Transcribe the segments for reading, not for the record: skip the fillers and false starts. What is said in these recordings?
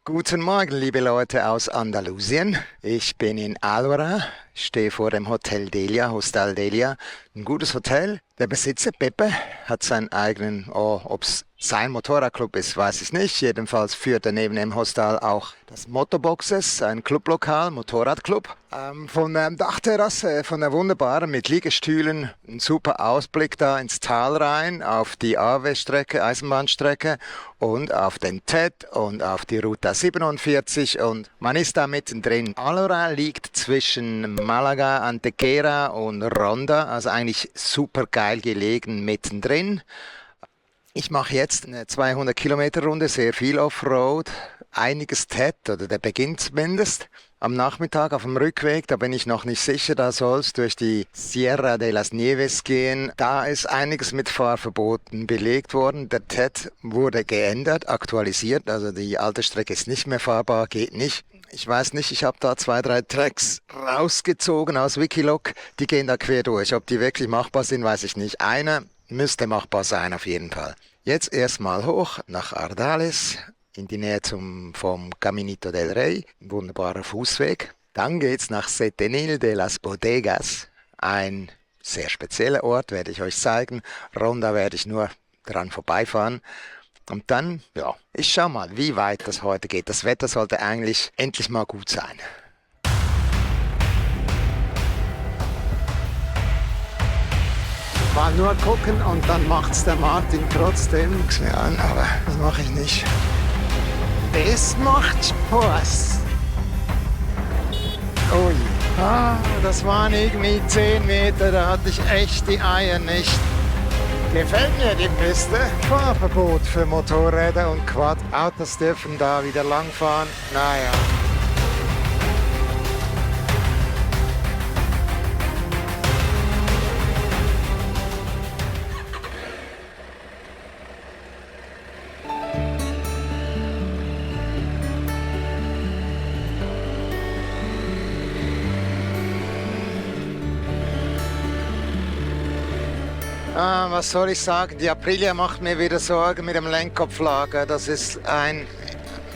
Guten Morgen, liebe Leute aus Andalusien. Ich bin in Alhora, stehe vor dem Hotel Delia, Hostal Delia. Ein gutes Hotel. Der Besitzer, Pepe, hat seinen eigenen, ob es sein Motorradclub ist, weiß ich nicht. Jedenfalls führt er neben dem Hostal auch das Motorboxes, ein Clublokal, Motorradclub. Von der Dachterrasse, von der wunderbaren mit Liegestühlen, ein super Ausblick da ins Tal rein, auf die AW-Strecke, Eisenbahnstrecke und auf den TED und auf die Ruta 47 und man ist da mittendrin. Alhora liegt zwischen Malaga, Antequera und Ronda, also eigentlich super geil gelegen mittendrin. Ich mache jetzt eine 200 Kilometer Runde, sehr viel Offroad, einiges TED, oder der beginnt zumindest. Am Nachmittag auf dem Rückweg, da bin ich noch nicht sicher, da soll es durch die Sierra de las Nieves gehen. Da ist einiges mit Fahrverboten belegt worden. Der TED wurde geändert, aktualisiert, also die alte Strecke ist nicht mehr fahrbar, geht nicht. Ich weiß nicht, ich habe da 2, 3 Tracks rausgezogen aus Wikiloc, die gehen da quer durch. Ob die wirklich machbar sind, weiß ich nicht. Einer müsste machbar sein auf jeden Fall. Jetzt erstmal hoch nach Ardales, in die Nähe vom Caminito del Rey, ein wunderbarer Fußweg. Dann geht's nach Setenil de las Bodegas, ein sehr spezieller Ort, werde ich euch zeigen. Ronda werde ich nur dran vorbeifahren. Und dann, ja, ich schau mal, wie weit das heute geht. Das Wetter sollte eigentlich endlich mal gut sein. Mal nur gucken und dann macht's der Martin trotzdem. Guck's mir an, aber das mache ich nicht. Das macht Spaß. Ui. Das waren irgendwie 10 Meter, da hatte ich echt die Eier nicht. Gefällt mir die Piste. Fahrverbot für Motorräder und Quad. Autos dürfen da wieder langfahren. Naja. Was soll ich sagen? Die Aprilia macht mir wieder Sorgen mit dem Lenkkopflager. Das ist ein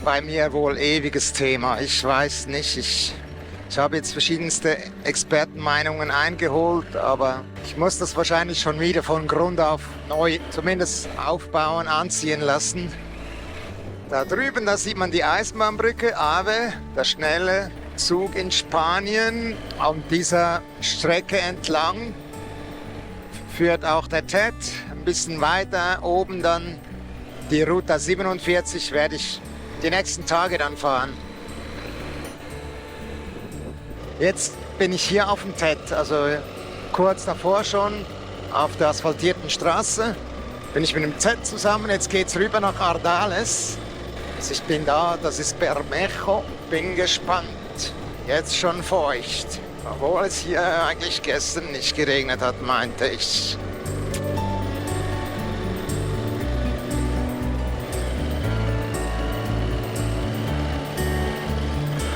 bei mir wohl ewiges Thema. Ich weiß nicht, ich habe jetzt verschiedenste Expertenmeinungen eingeholt, aber ich muss das wahrscheinlich schon wieder von Grund auf neu zumindest aufbauen, anziehen lassen. Da drüben, da sieht man die Eisenbahnbrücke, AVE, der schnelle Zug in Spanien. An dieser Strecke entlang führt auch der TED, ein bisschen weiter oben dann die Ruta 47 werde ich die nächsten Tage dann fahren. Jetzt bin ich hier auf dem TED, also kurz davor schon auf der asphaltierten Straße. Bin ich mit dem TED zusammen, jetzt geht's rüber nach Ardales. Also ich bin da, das ist Bermejo, bin gespannt. Jetzt schon feucht. Obwohl es hier eigentlich gestern nicht geregnet hat, meinte ich.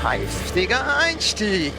Heftiger Einstieg.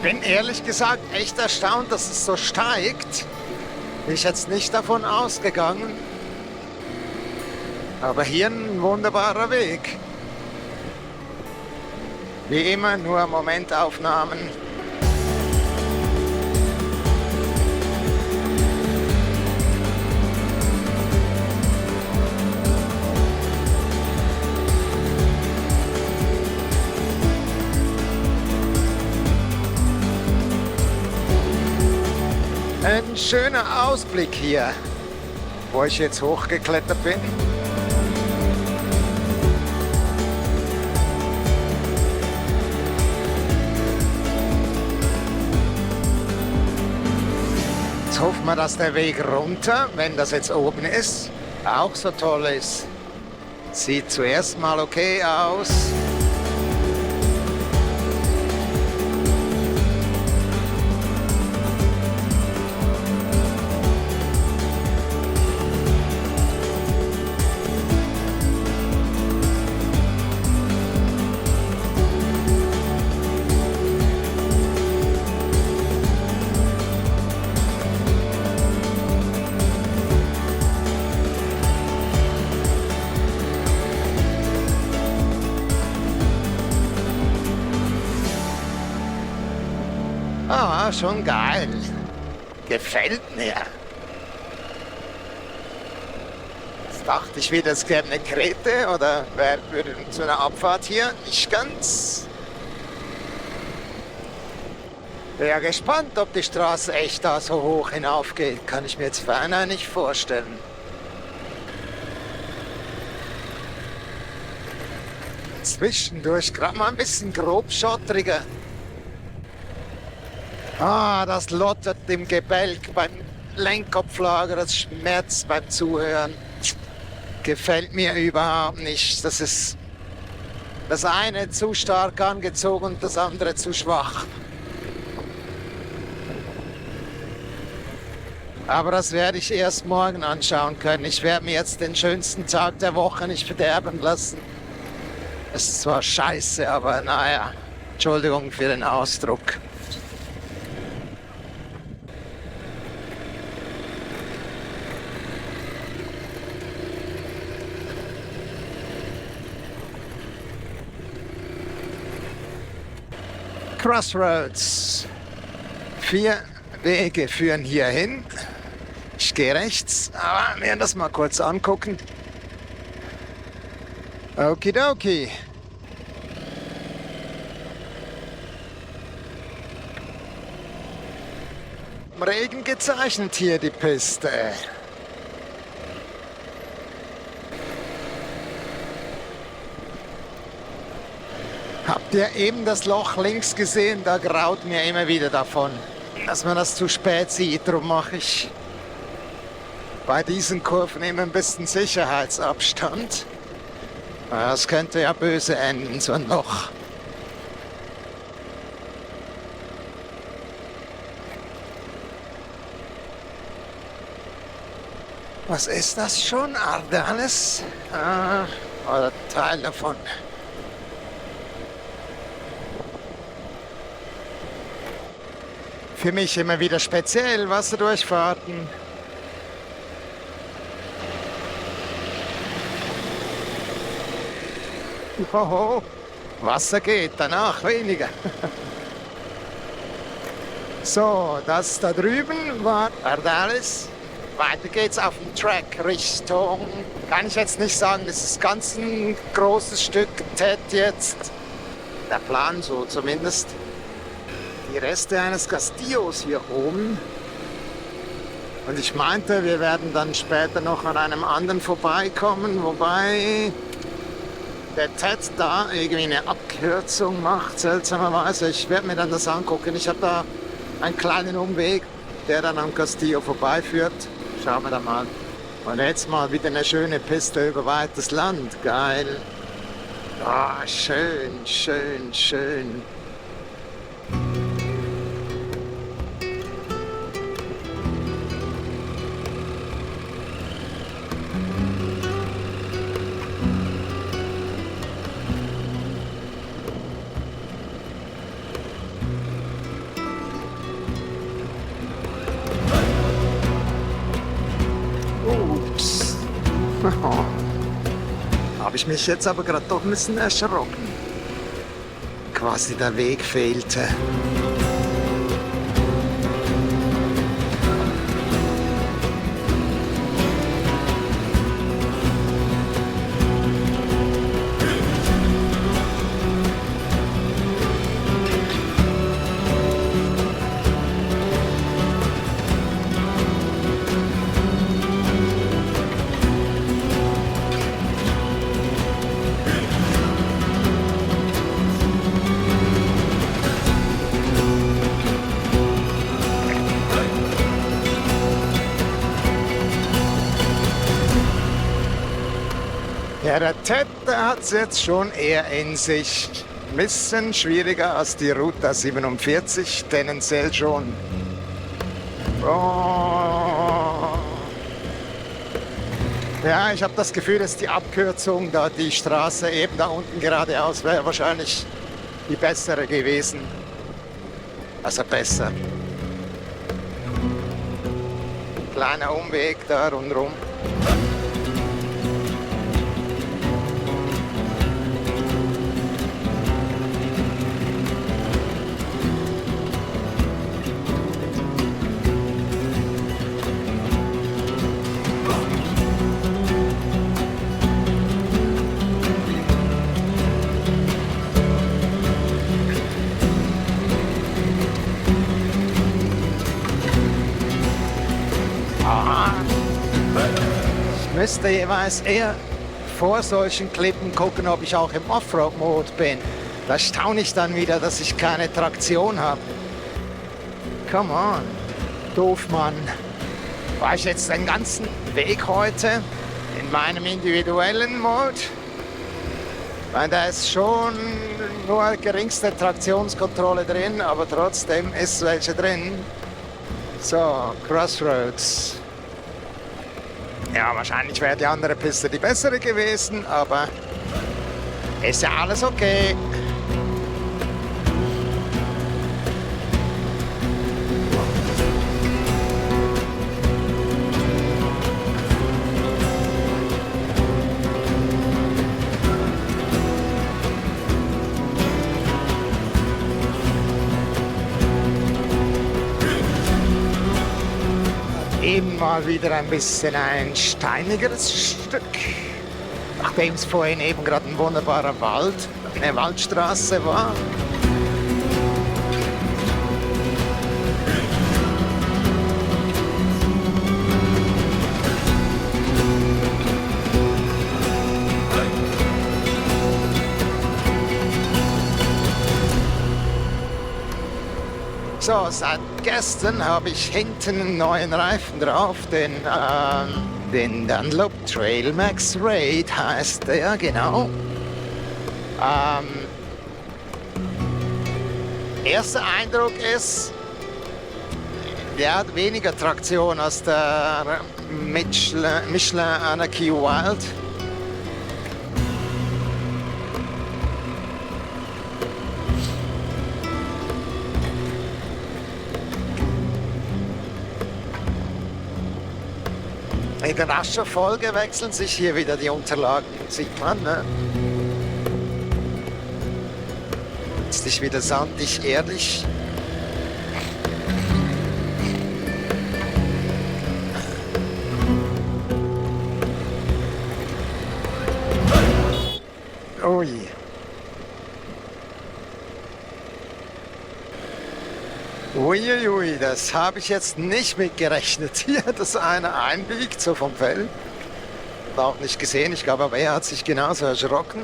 Ich bin ehrlich gesagt echt erstaunt, dass es so steigt. Bin ich jetzt nicht davon ausgegangen. Aber hier ein wunderbarer Weg. Wie immer nur Momentaufnahmen. Ein schöner Ausblick hier. wo ich jetzt hochgeklettert bin. Jetzt hoffen wir, dass der Weg runter, wenn das jetzt oben ist, auch so toll ist. Sieht zuerst mal okay aus. Ah, schon geil. Gefällt mir. Jetzt dachte ich wieder, es gäbe eine Krete oder wer würde zu einer Abfahrt hier? Nicht ganz. Bin ja gespannt, ob die Straße echt da so hoch hinaufgeht. Kann ich mir jetzt ferner nicht vorstellen. Zwischendurch gerade mal ein bisschen grobschottriger. Ah, das lottert im Gebälk beim Lenkkopflager, das schmerzt beim Zuhören. Gefällt mir überhaupt nicht. Das ist das eine zu stark angezogen und das andere zu schwach. Aber das werde ich erst morgen anschauen können. Ich werde mir jetzt den schönsten Tag der Woche nicht verderben lassen. Es ist zwar scheiße, aber naja, Entschuldigung für den Ausdruck. Crossroads. 4 Wege führen hier hin. Ich gehe rechts, aber wir werden das mal kurz angucken. Okidoki. Im Regen gezeichnet hier die Piste. Habt ihr eben das Loch links gesehen? Da graut mir immer wieder davon, dass man das zu spät sieht. Darum mache ich bei diesen Kurven immer ein bisschen Sicherheitsabstand. Das könnte ja böse enden, so ein Loch. Was ist das schon? Ardanes? Oder Teil davon. Für mich immer wieder speziell, Wasserdurchfahrten. Hoho, Wasser geht, danach weniger. So, das da drüben war Ardalis. Weiter geht's auf dem Track Richtung, kann ich jetzt nicht sagen, das ist ganz ein großes Stück Ted jetzt. Der Plan so zumindest. Die Reste eines Castillos hier oben. Und ich meinte, wir werden dann später noch an einem anderen vorbeikommen, wobei der Ted da irgendwie eine Abkürzung macht, seltsamerweise. Ich werde mir dann das angucken. Ich habe da einen kleinen Umweg, der dann am Castillo vorbeiführt. Schauen wir da mal. Und jetzt mal wieder eine schöne Piste über weites Land. Geil. Ah, schön, schön, schön. Ups. Habe ich mich jetzt aber gerade doch ein bisschen erschrocken. Quasi der Weg fehlte. Ja, der Ted, der hat es jetzt schon eher in sich. Ein bisschen schwieriger als die Route 47, tendenziell schon. Oh. Ja, ich habe das Gefühl, dass die Abkürzung, da die Straße eben da unten geradeaus wäre wahrscheinlich die bessere gewesen. Also besser. Kleiner Umweg da rundherum. Ich müsste jeweils eher vor solchen Klippen gucken, ob ich auch im Offroad-Mode bin. Da staune ich dann wieder, dass ich keine Traktion habe. Come on, Doofmann. War ich jetzt den ganzen Weg heute in meinem individuellen Mode? Weil da ist schon nur geringste Traktionskontrolle drin, aber trotzdem ist welche drin. So, Crossroads. Ja, wahrscheinlich wäre die andere Piste die bessere gewesen, aber ist ja alles okay. Eben mal wieder ein bisschen ein steinigeres Stück. Nachdem es vorhin eben gerade ein wunderbarer Wald, eine Waldstraße war. So, seit gestern habe ich hinten einen neuen Reifen drauf, den Dunlop Trail Max Raid heißt der, genau. Erster Eindruck ist, der hat weniger Traktion als der Michelin Anarchy Wild. In der raschen Folge wechseln sich hier wieder die Unterlagen, sieht man, ne? Jetzt ist wieder sandig, ehrlich. Ui. Uiuiui, das habe ich jetzt nicht mitgerechnet hier, dass einer einbiegt, so vom Feld. Auch nicht gesehen, ich glaube, aber er hat sich genauso erschrocken.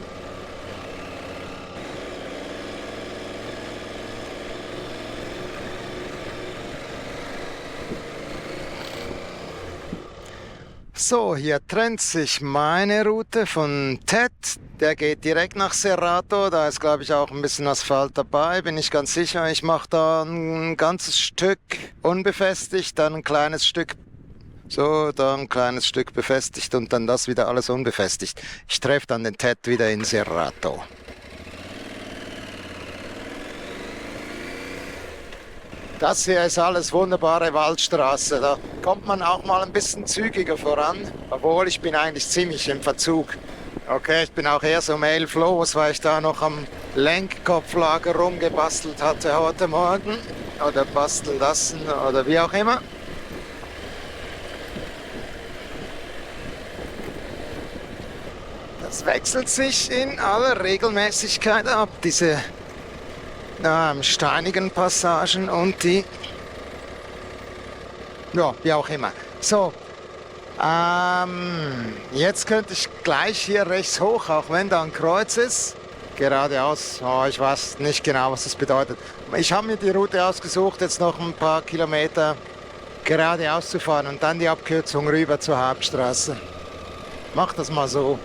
So, hier trennt sich meine Route von Ted. Der geht direkt nach Cerrato. Da ist, glaube ich, auch ein bisschen Asphalt dabei. Bin ich ganz sicher. Ich mache da ein ganzes Stück unbefestigt, dann ein kleines Stück so, da ein kleines Stück befestigt und dann das wieder alles unbefestigt. Ich treffe dann den Ted wieder in Cerrato. Das hier ist alles wunderbare Waldstraße. Da kommt man auch mal ein bisschen zügiger voran, obwohl ich bin eigentlich ziemlich im Verzug. Okay, ich bin auch eher so mailflos, weil ich da noch am Lenkkopflager rumgebastelt hatte heute Morgen. Oder basteln lassen oder wie auch immer. Das wechselt sich in aller Regelmäßigkeit ab, diese steinigen Passagen und die, ja, wie auch immer. So, jetzt könnte ich gleich hier rechts hoch, auch wenn da ein Kreuz ist. Geradeaus, oh, ich weiß nicht genau, was das bedeutet. Ich habe mir die Route ausgesucht, jetzt noch ein paar Kilometer geradeaus zu fahren und dann die Abkürzung rüber zur Hauptstraße. Mach das mal so.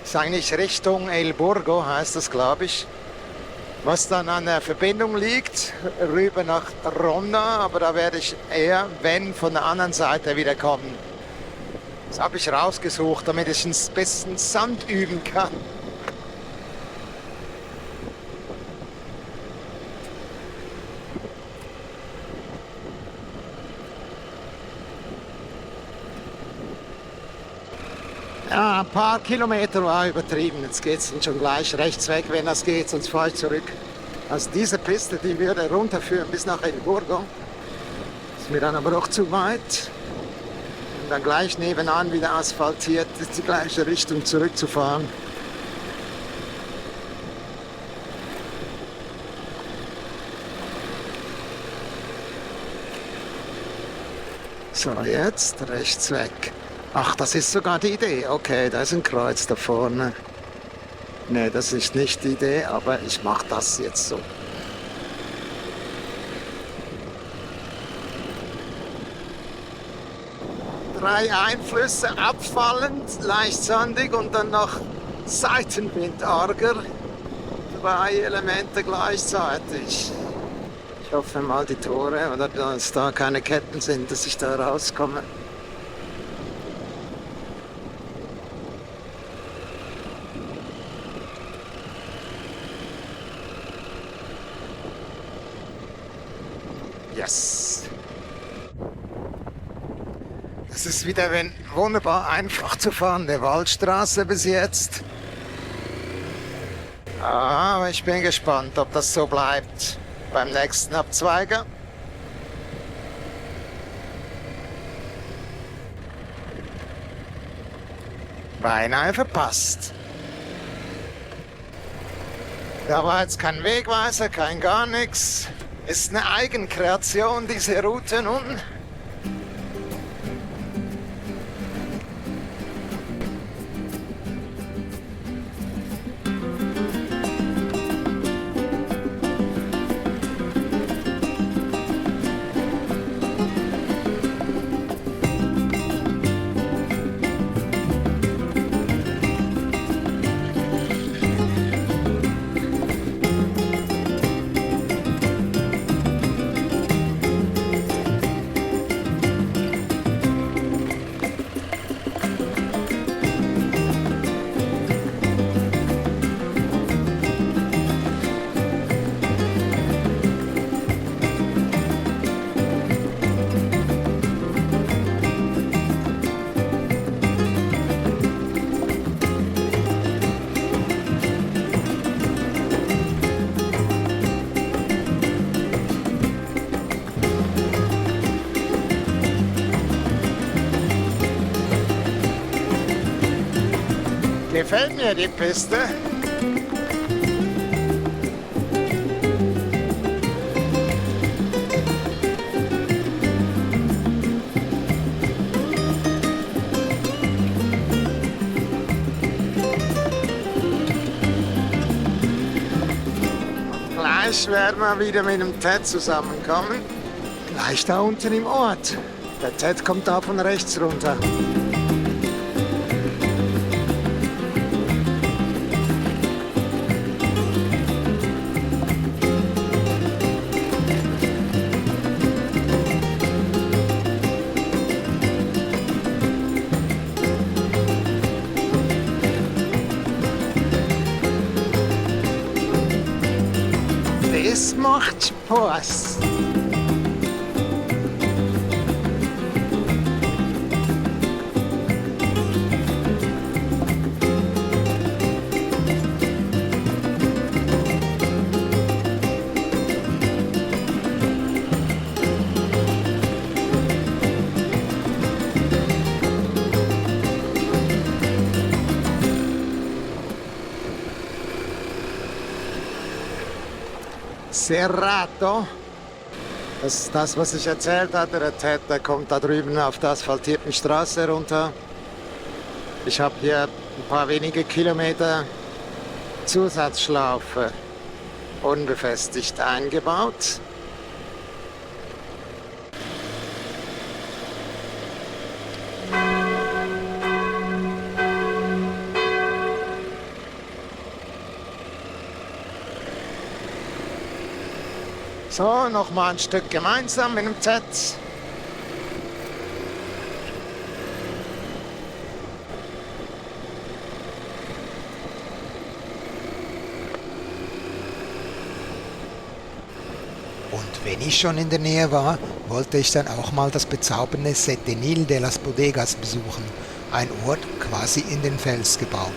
Ist eigentlich Richtung El Burgo, heißt das, glaube ich. Was dann an der Verbindung liegt, rüber nach Ronda, aber da werde ich eher, wenn, von der anderen Seite wieder kommen. Das habe ich rausgesucht, damit ich ein bisschen Sand üben kann. Ja, ein paar Kilometer war übertrieben. Jetzt geht es schon gleich rechts weg, wenn das geht, sonst fahre ich zurück. Also diese Piste, die würde runterführen bis nach El Burgo. Ist mir dann aber auch zu weit. Und dann gleich nebenan wieder asphaltiert, ist die gleiche Richtung zurückzufahren. So, jetzt rechts weg. Ach, das ist sogar die Idee. Okay, da ist ein Kreuz da vorne. Ne, das ist nicht die Idee, aber ich mache das jetzt so. Drei Einflüsse abfallend, leicht sandig und dann noch Seitenwind arger. Drei Elemente gleichzeitig. Ich hoffe mal die Tore oder dass da keine Ketten sind, dass ich da rauskomme. Yes. Es ist wieder wunderbar einfach zu fahren, der Waldstraße bis jetzt. Aber ich bin gespannt, ob das so bleibt beim nächsten Abzweiger. Beinahe verpasst. Da war jetzt kein Wegweiser, kein gar nichts. Ist eine Eigenkreation, diese Route nun. Gefällt mir die Piste. Gleich werden wir wieder mit dem Ted zusammenkommen. Gleich da unten im Ort. Der Ted kommt da von rechts runter. Das macht Spaß. Serrato. Das ist das, was ich erzählt hatte. Der Ted, der kommt da drüben auf der asphaltierten Straße runter. Ich habe hier ein paar wenige Kilometer Zusatzschlaufe unbefestigt eingebaut. So, nochmal ein Stück gemeinsam mit dem Z. Und wenn ich schon in der Nähe war, wollte ich dann auch mal das bezaubernde Setenil de las Bodegas besuchen. Ein Ort quasi in den Fels gebaut.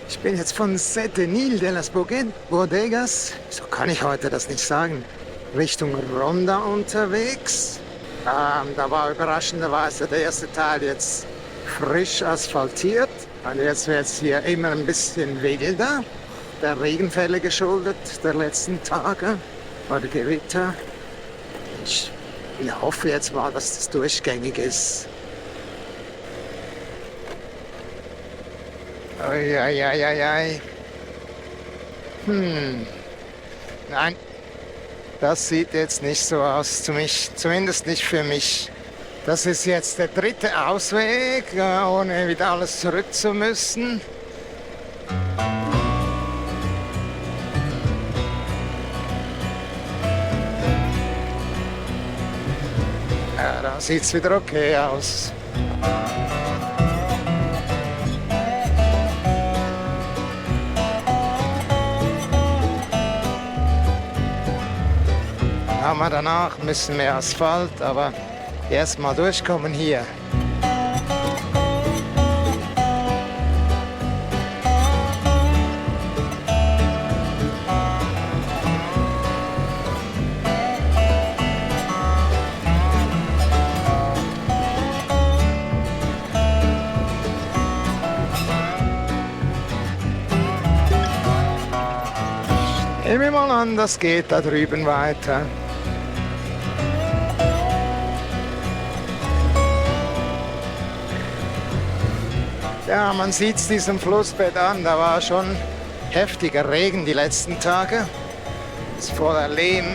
Ich bin jetzt von Setenil de las Bodegas, so kann ich heute das nicht sagen, Richtung Ronda unterwegs. Da war überraschenderweise der erste Teil jetzt frisch asphaltiert. Und jetzt wird es hier immer ein bisschen wilder, der Regenfälle geschuldet der letzten Tage oder Gewitter. Ich hoffe jetzt mal, dass das durchgängig ist. Eieieiei. Nein, das sieht jetzt nicht so aus, zumindest nicht für mich. Das ist jetzt der dritte Ausweg, ohne wieder alles zurück zu müssen. Ja, da sieht es wieder okay aus. Haben wir danach ein bisschen mehr Asphalt, aber erstmal durchkommen hier. Nehmen wir mal an, das geht da drüben weiter. Ja, man sieht es diesem Flussbett an, da war schon heftiger Regen die letzten Tage. Ist voller Lehm.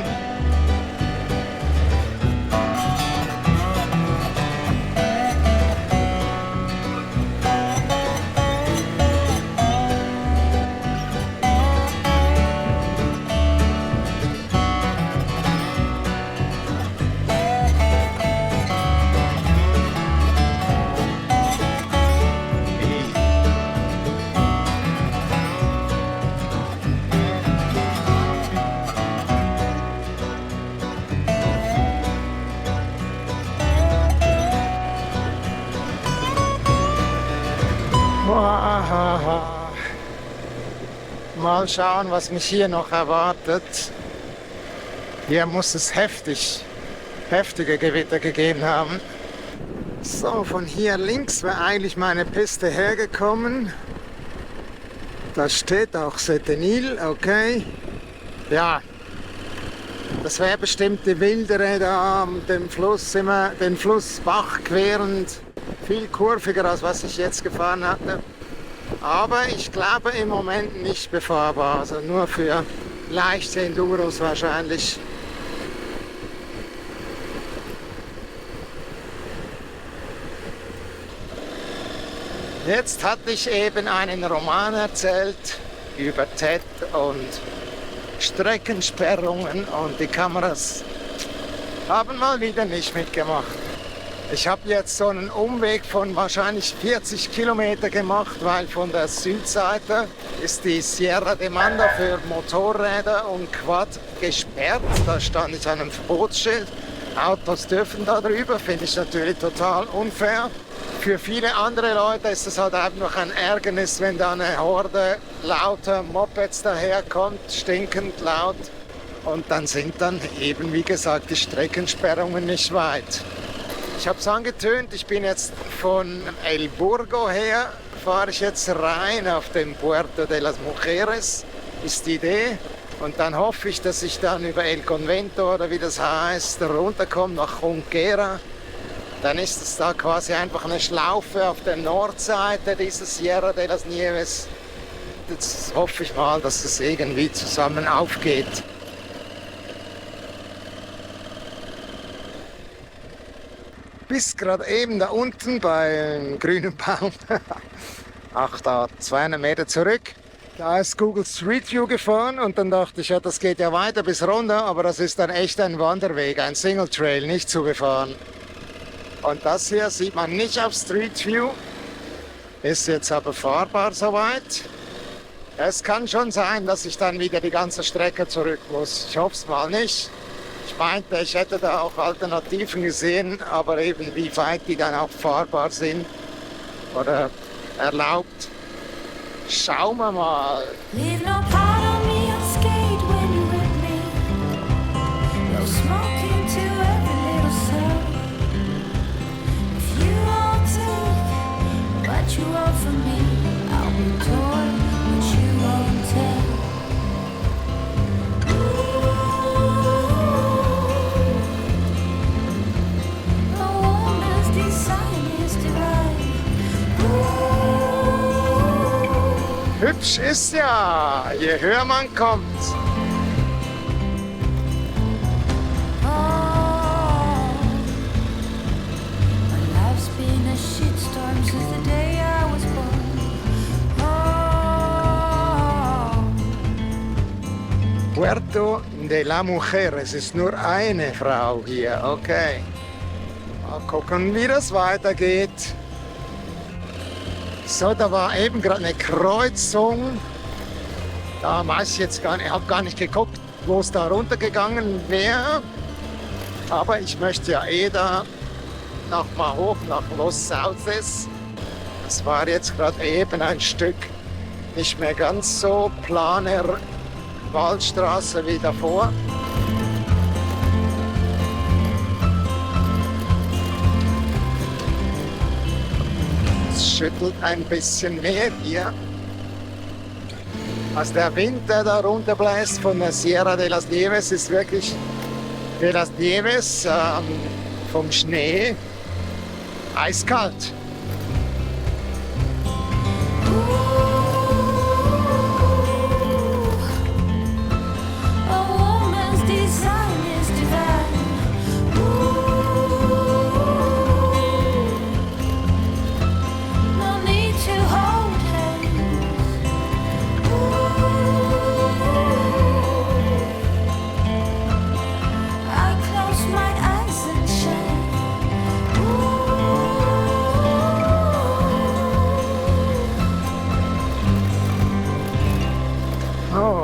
Mal schauen, was mich hier noch erwartet. Hier muss es heftige Gewitter gegeben haben. So, von hier links wäre eigentlich meine Piste hergekommen. Da steht auch Setenil, okay. Ja, das wäre bestimmt die wildere da den Flussbach querend. Viel kurviger, als was ich jetzt gefahren hatte. Aber ich glaube im Moment nicht befahrbar, also nur für leichte Enduros wahrscheinlich. Jetzt hatte ich eben einen Roman erzählt über TED und Streckensperrungen und die Kameras haben mal wieder nicht mitgemacht. Ich habe jetzt so einen Umweg von wahrscheinlich 40 Kilometer gemacht, weil von der Südseite ist die Sierra de Manda für Motorräder und Quad gesperrt. Da stand ich an einem Verbotsschild. Autos dürfen da drüber, finde ich natürlich total unfair. Für viele andere Leute ist es halt einfach ein Ärgernis, wenn da eine Horde lauter Mopeds daherkommt, stinkend laut. Und dann sind dann eben, wie gesagt, die Streckensperrungen nicht weit. Ich habe es angetönt, ich bin jetzt von El Burgo her, fahre ich jetzt rein auf den Puerto de las Mujeres, ist die Idee. Und dann hoffe ich, dass ich dann über El Convento oder wie das heißt, runterkomme nach Junquera. Dann ist es da quasi einfach eine Schlaufe auf der Nordseite dieses Sierra de las Nieves. Jetzt hoffe ich mal, dass es irgendwie zusammen aufgeht. Bis gerade eben da unten beim grünen Baum, ach da 200 Meter zurück, da ist Google Street View gefahren und dann dachte ich, ja, das geht ja weiter bis runter, aber das ist dann echt ein Wanderweg, ein Single Trail, nicht zu befahren. Und das hier sieht man nicht auf Street View, ist jetzt aber fahrbar soweit. Es kann schon sein, dass ich dann wieder die ganze Strecke zurück muss. Ich hoffe es mal nicht. Ich meinte, ich hätte da auch Alternativen gesehen, aber eben wie weit die dann auch fahrbar sind oder erlaubt. Schauen wir mal. Leave no part of me unscathed when you're with me. No smoking to every little cell. If you won't take what you want from me, I'll be torn what you won't tell. A woman's design is divine. Hübsch ist ja, je höher man kommt. Puerto de la Mujer, es ist nur eine Frau hier, okay. Mal gucken, wie das weitergeht. So, da war eben gerade eine Kreuzung. Da weiß ich jetzt gar nicht, ich habe gar nicht geguckt, wo es da runtergegangen wäre. Aber ich möchte ja da noch mal hoch nach Los Sauces. Das war jetzt gerade eben ein Stück nicht mehr ganz so planer Waldstraße wie davor. Es schüttelt ein bisschen mehr hier. Also der Wind, der da runterbläst von der Sierra de las Nieves, ist wirklich de las Nieves vom Schnee eiskalt.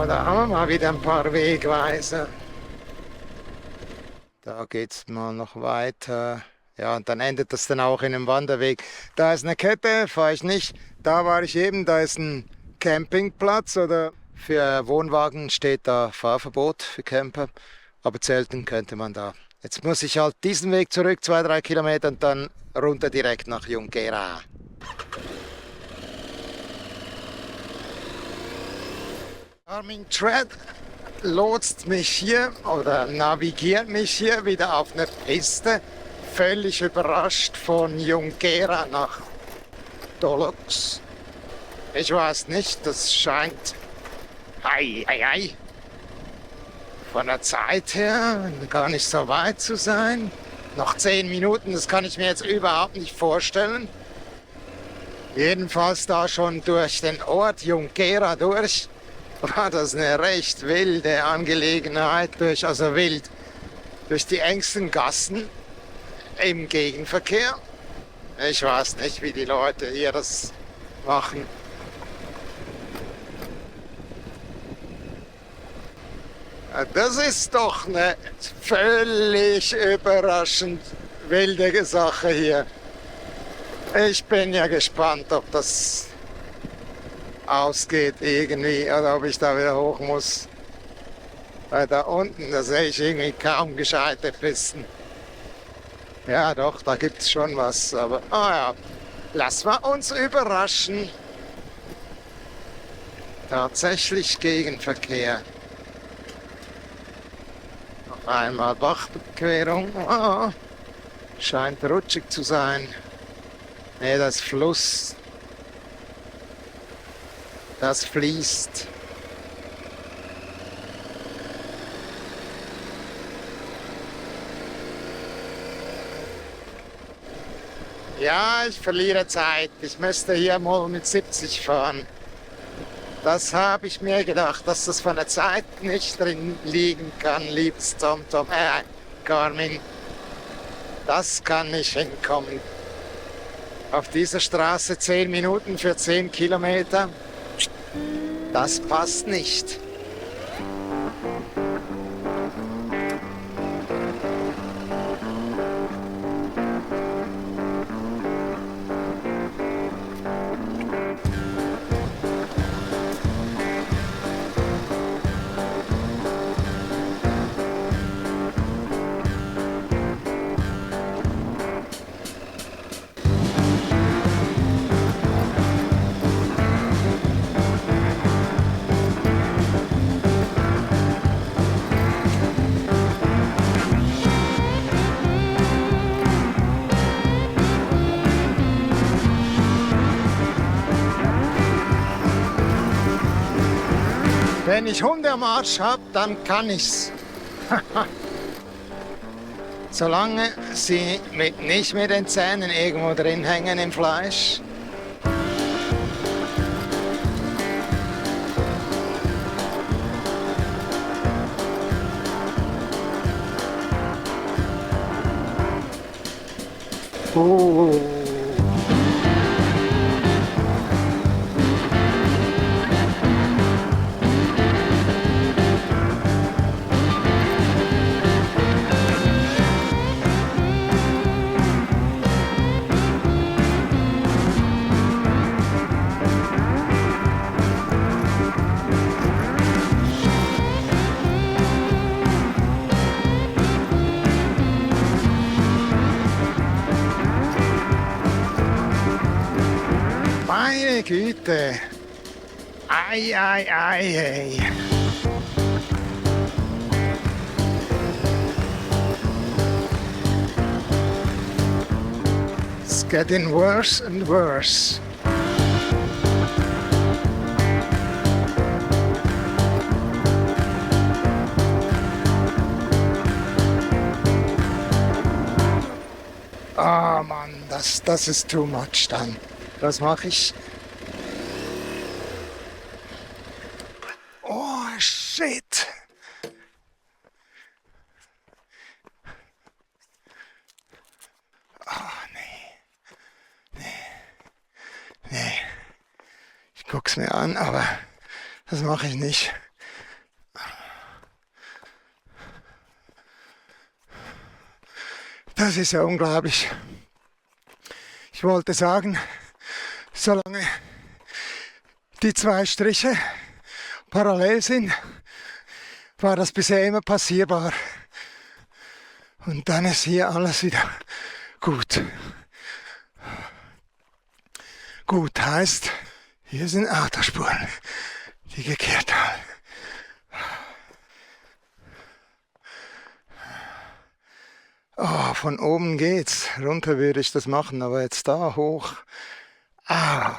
Da haben wir mal wieder ein paar Wegweiser. Da geht es mal noch weiter. Ja, und dann endet das dann auch in einem Wanderweg. Da ist eine Kette, fahre ich nicht. Da war ich eben, da ist ein Campingplatz oder für Wohnwagen steht da Fahrverbot für Camper. Aber zelten könnte man da. Jetzt muss ich halt diesen Weg zurück, 2-3 Kilometer und dann runter direkt nach Junquera. Garmin Tread lotst mich hier oder navigiert mich hier wieder auf eine Piste. Völlig überrascht von Junquera nach Dolux. Ich weiß nicht, das scheint von der Zeit her gar nicht so weit zu sein. Noch 10 Minuten, das kann ich mir jetzt überhaupt nicht vorstellen. Jedenfalls da schon durch den Ort Junquera durch. War das eine recht wilde Angelegenheit, durch die engsten Gassen im Gegenverkehr. Ich weiß nicht, wie die Leute hier das machen. Das ist doch eine völlig überraschend wilde Sache hier. Ich bin ja gespannt, ob das ausgeht irgendwie oder ob ich da wieder hoch muss. Weil da unten, da sehe ich irgendwie kaum gescheite Pisten. Ja doch, da gibt es schon was, aber ja, lassen wir uns überraschen. Tatsächlich Gegenverkehr. Noch einmal Bachbequerung. Scheint rutschig zu sein. Ne, das Fluss. Das fließt. Ja, ich verliere Zeit. Ich müsste hier mal mit 70 fahren. Das habe ich mir gedacht, dass das von der Zeit nicht drin liegen kann, liebes Garmin. Das kann nicht hinkommen. Auf dieser Straße 10 Minuten für 10 Kilometer. Das passt nicht. Wenn ich Hunde am Arsch habe, dann kann ich's. Solange sie nicht mit den Zähnen irgendwo drin hängen im Fleisch. Oh. Meine Güte. Ei, ei, ei, ei. It's getting worse and worse. Ah, Mann, das ist too much dann. Was mache ich? Oh, shit. Oh, nee. Ich guck's mir an, aber das mache ich nicht. Das ist ja unglaublich. Ich wollte sagen, solange die zwei Striche parallel sind, war das bisher immer passierbar. Und dann ist hier alles wieder gut. Gut heißt, hier sind Autospuren, die gekehrt haben. Oh, von oben geht's. Runter würde ich das machen, aber jetzt da hoch. Au.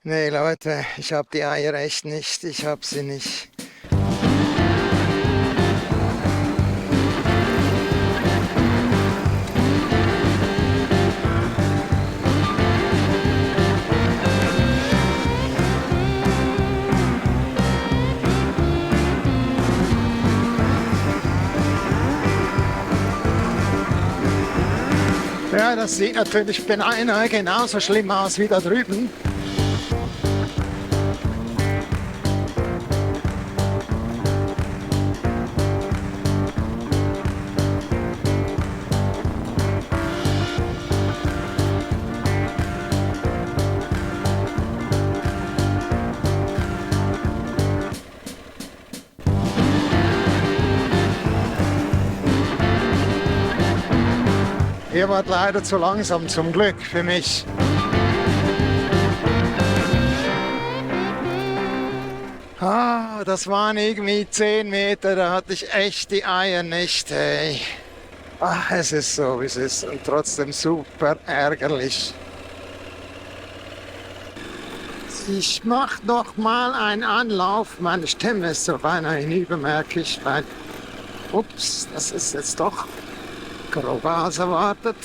Nee, Leute, ich habe die Eier echt nicht. Ich habe sie nicht. Ja, das sieht natürlich beinahe genauso schlimm aus wie da drüben. Ihr wart leider zu langsam, zum Glück für mich. Das waren irgendwie 10 Meter, da hatte ich echt die Eier nicht, ey. Ach, es ist so, wie es ist und trotzdem super ärgerlich. Ich mache noch mal einen Anlauf. Meine Stimme ist so beinahe hinüber, merke ich, weil, ups, das ist jetzt doch grober als erwartet.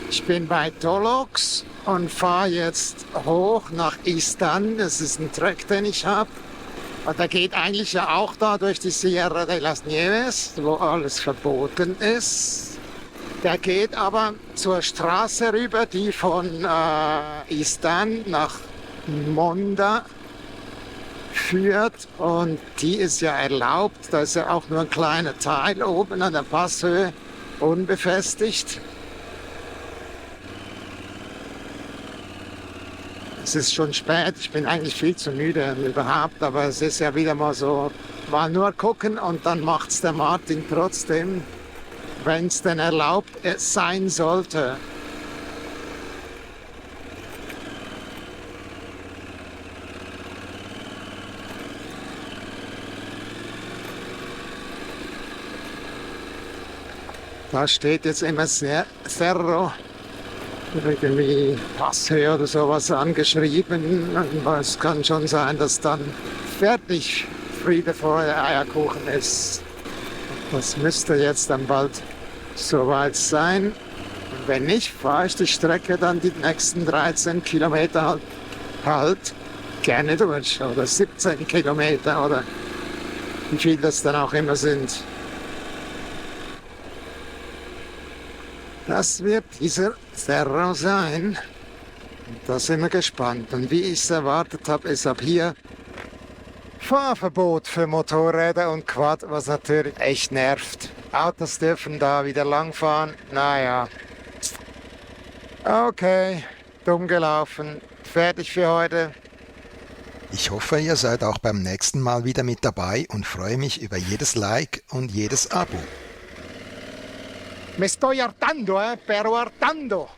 Ich bin bei Dolox und fahre jetzt hoch nach Istan. Das ist ein Track, den ich habe. Und der geht eigentlich ja auch da durch die Sierra de las Nieves, wo alles verboten ist. Der geht aber zur Straße rüber, die von Istan nach Monda führt. Und die ist ja erlaubt. Da ist ja auch nur ein kleiner Teil oben an der Passhöhe unbefestigt. Es ist schon spät, ich bin eigentlich viel zu müde überhaupt, aber es ist ja wieder mal so, mal nur gucken und dann macht's der Martin trotzdem, wenn es denn erlaubt sein sollte. Da steht jetzt immer Cerro, irgendwie Passhöhe oder sowas angeschrieben. Aber es kann schon sein, dass dann fertig Friede, Freude, Eierkuchen ist. Das müsste jetzt dann bald soweit sein. Und wenn nicht, fahre ich die Strecke dann die nächsten 13 Kilometer halt gerne durch. Oder 17 Kilometer oder wie viel das dann auch immer sind. Das wird dieser Cerro sein. Da sind wir gespannt. Und wie ich es erwartet habe, ist ab hier Fahrverbot für Motorräder und Quad, was natürlich echt nervt. Autos dürfen da wieder langfahren. Naja. Okay, dumm gelaufen. Fertig für heute. Ich hoffe, ihr seid auch beim nächsten Mal wieder mit dabei und freue mich über jedes Like und jedes Abo. Me estoy hartando, pero hartando.